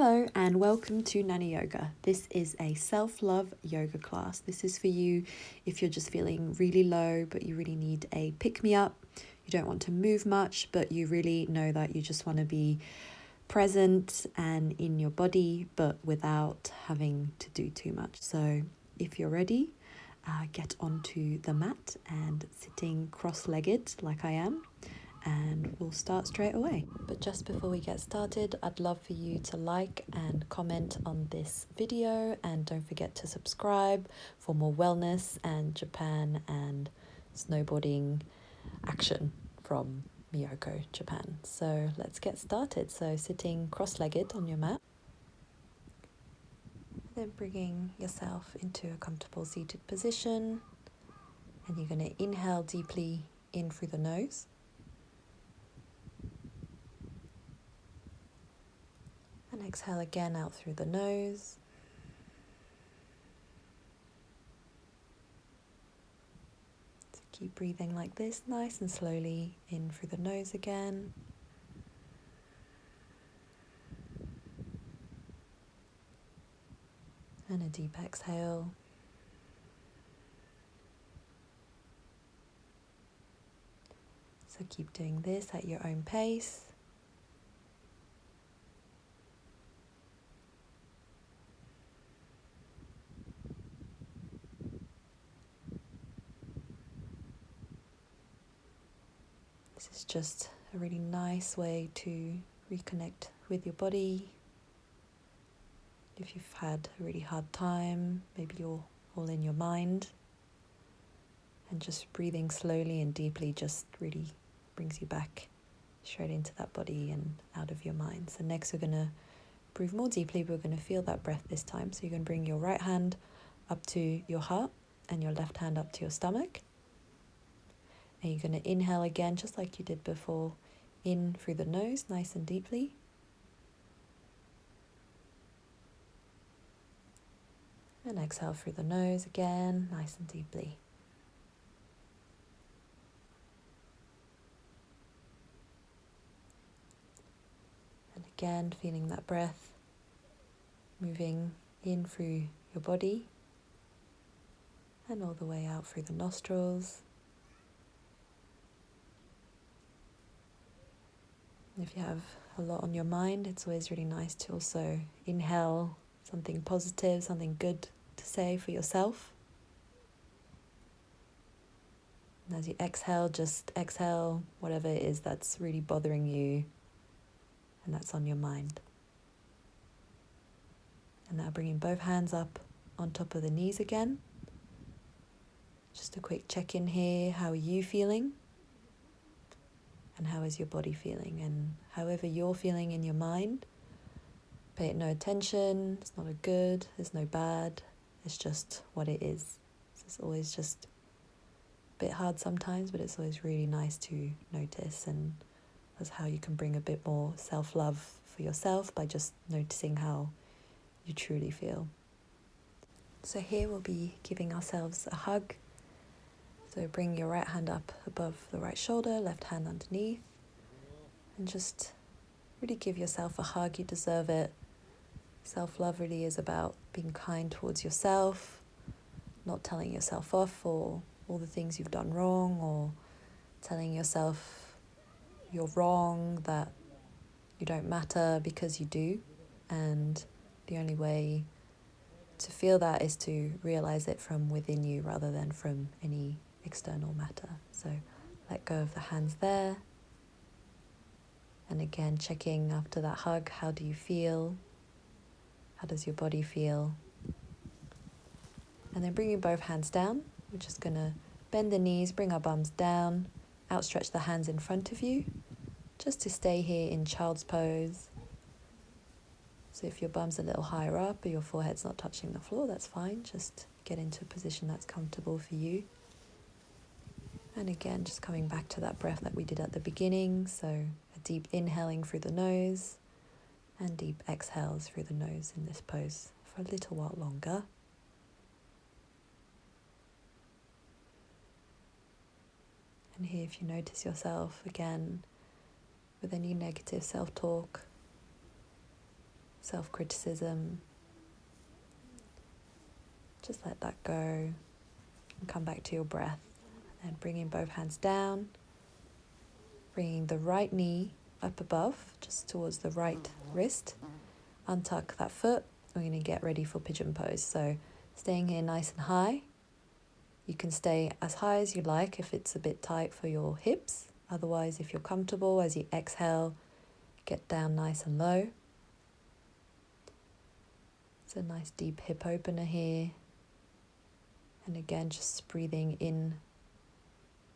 Hello and welcome to Nani Yoga. This is a self-love yoga class. This is for you if you're just feeling really low but you really need a pick-me-up. You don't want to move much but you really know that you just want to be present and in your body but without having to do too much. So if you're ready, get onto the mat and sitting cross-legged like I am. And we'll start straight away. But just before we get started, I'd love for you to like and comment on this video, and don't forget to subscribe for more wellness and Japan and snowboarding action from Miyako, Japan. So let's get started. So sitting cross-legged on your mat, then bringing yourself into a comfortable seated position, and you're going to inhale deeply in through the nose. And exhale again out through the nose. So keep breathing like this, nice and slowly, in through the nose again. And a deep exhale. So keep doing this at your own pace. This is just a really nice way to reconnect with your body. If you've had a really hard time, maybe you're all in your mind, and just breathing slowly and deeply just really brings you back straight into that body and out of your mind. So next we're going to breathe more deeply. We're going to feel that breath this time. So you're going to bring your right hand up to your heart and your left hand up to your stomach. And you're going to inhale again, just like you did before, in through the nose, nice and deeply. And exhale through the nose again, nice and deeply. And again, feeling that breath moving in through your body and all the way out through the nostrils. If you have a lot on your mind, it's always really nice to also inhale something positive, something good to say for yourself. And as you exhale, just exhale whatever it is that's really bothering you and that's on your mind. And now bringing both hands up on top of the knees again. Just a quick check-in here. How are you feeling? And how is your body feeling? And however you're feeling in your mind, pay it no attention. It's not a good, there's no bad. It's just what it is. So it's always just a bit hard sometimes, but it's always really nice to notice. And that's how you can bring a bit more self-love for yourself, by just noticing how you truly feel. So here we'll be giving ourselves a hug. So bring your right hand up above the right shoulder, left hand underneath, and just really give yourself a hug. You deserve it. Self-love really is about being kind towards yourself, not telling yourself off for all the things you've done wrong, or telling yourself you're wrong, that you don't matter, because you do. And the only way to feel that is to realize it from within you rather than from any external matter. So let go of the hands there. And again, checking after that hug, how do you feel? How does your body feel? And then bringing both hands down, we're just going to bend the knees, bring our bums down, outstretch the hands in front of you, just to stay here in child's pose. So if your bum's a little higher up or your forehead's not touching the floor, that's fine. Just get into a position that's comfortable for you. And again, just coming back to that breath that we did at the beginning. So a deep inhaling through the nose and deep exhales through the nose in this pose for a little while longer. And here, if you notice yourself again with any negative self-talk, self-criticism. Just let that go and come back to your breath. And bringing both hands down, bringing the right knee up above, just towards the right wrist. Untuck that foot. We're going to get ready for pigeon pose. So staying here nice and high. You can stay as high as you like if it's a bit tight for your hips. Otherwise, if you're comfortable, as you exhale, get down nice and low. It's a nice deep hip opener here. And again, just breathing in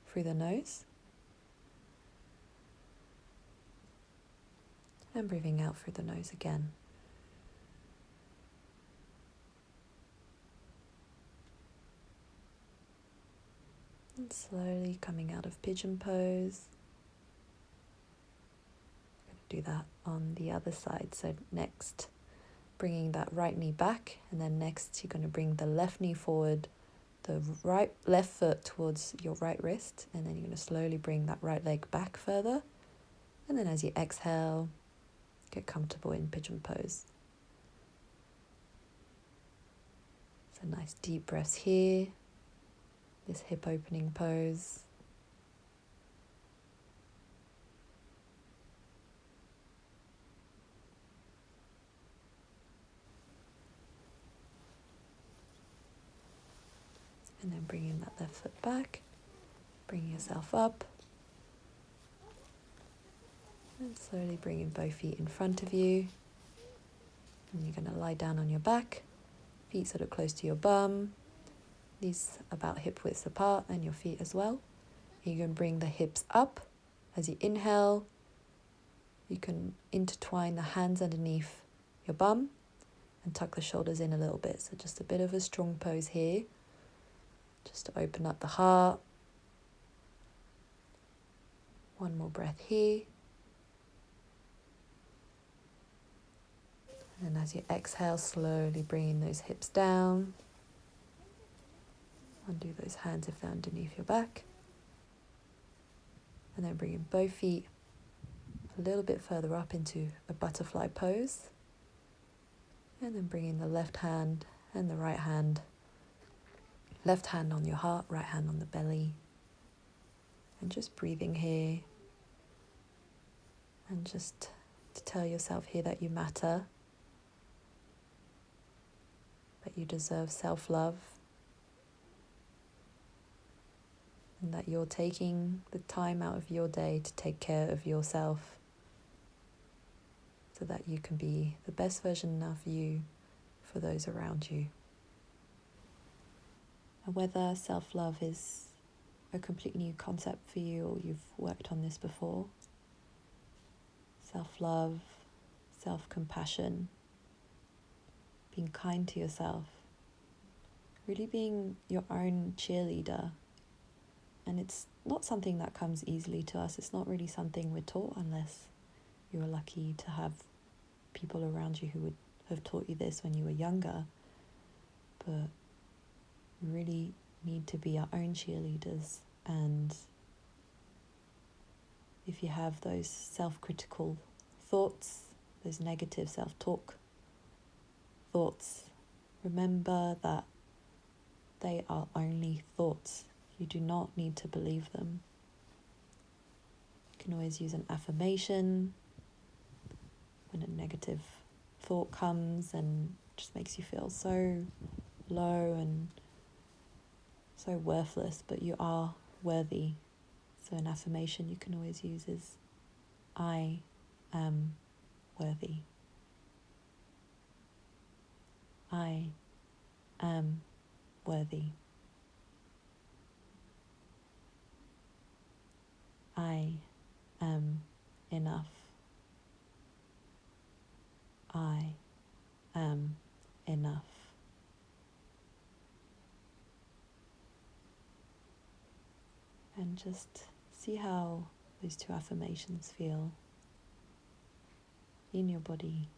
through the nose. And breathing out through the nose again. And slowly coming out of pigeon pose. I'm going to do that on the other side. So next, bringing that right knee back. And then next, you're going to bring the left knee forward, the left foot towards your right wrist. And then you're going to slowly bring that right leg back further. And then as you exhale, get comfortable in pigeon pose. So nice deep breaths here. This hip opening pose. And then bringing that left foot back. Bring yourself up. And slowly bringing both feet in front of you. And you're going to lie down on your back. Feet sort of close to your bum. Knees about hip width apart and your feet as well. You can bring the hips up. As you inhale, you can intertwine the hands underneath your bum and tuck the shoulders in a little bit. So just a bit of a strong pose here. Just to open up the heart. One more breath here. And as you exhale, slowly bringing those hips down. Undo those hands if they're underneath your back. And then bringing both feet a little bit further up into a butterfly pose. And then bringing the left hand and the right hand. Left hand on your heart, right hand on the belly. And just breathing here. And just to tell yourself here that you matter. That you deserve self-love. And that you're taking the time out of your day to take care of yourself so that you can be the best version of you for those around you. And whether self-love is a completely new concept for you or you've worked on this before, self-love, self-compassion, being kind to yourself, really being your own cheerleader. And it's not something that comes easily to us. It's not really something we're taught unless you were lucky to have people around you who would have taught you this when you were younger. But we really need to be our own cheerleaders. And if you have those self-critical thoughts, those negative self-talk thoughts, remember that they are only thoughts. You do not need to believe them. You can always use an affirmation when a negative thought comes and just makes you feel so low and so worthless, but you are worthy. So an affirmation you can always use is, I am worthy. I am worthy. I am enough. I am enough. And just see how those two affirmations feel in your body.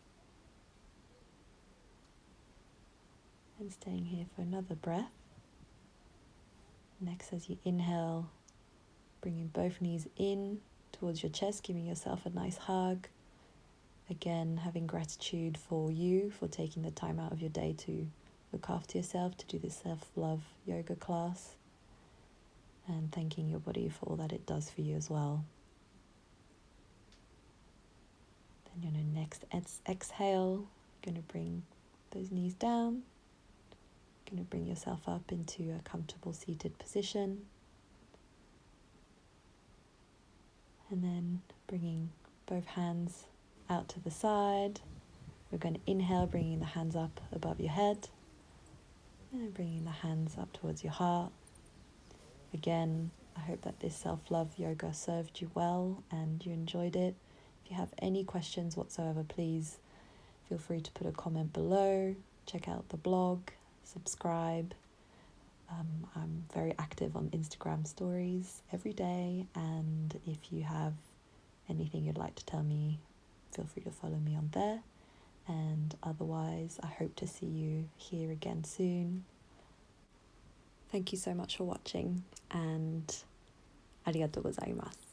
And staying here for another breath. Next, as you inhale, bringing both knees in towards your chest, giving yourself a nice hug. Again, having gratitude for you for taking the time out of your day to look after yourself, to do this self-love yoga class, and thanking your body for all that it does for you as well. Then next exhale, you're going to bring those knees down. You're going to bring yourself up into a comfortable seated position. And then bringing both hands out to the side. We're going to inhale, bringing the hands up above your head. And bringing the hands up towards your heart. Again, I hope that this self-love yoga served you well and you enjoyed it. If you have any questions whatsoever, please feel free to put a comment below. Check out the blog, subscribe. I'm very active on Instagram stories every day, and if you have anything you'd like to tell me, feel free to follow me on there. And otherwise, I hope to see you here again soon. Thank you so much for watching, and arigatou gozaimasu.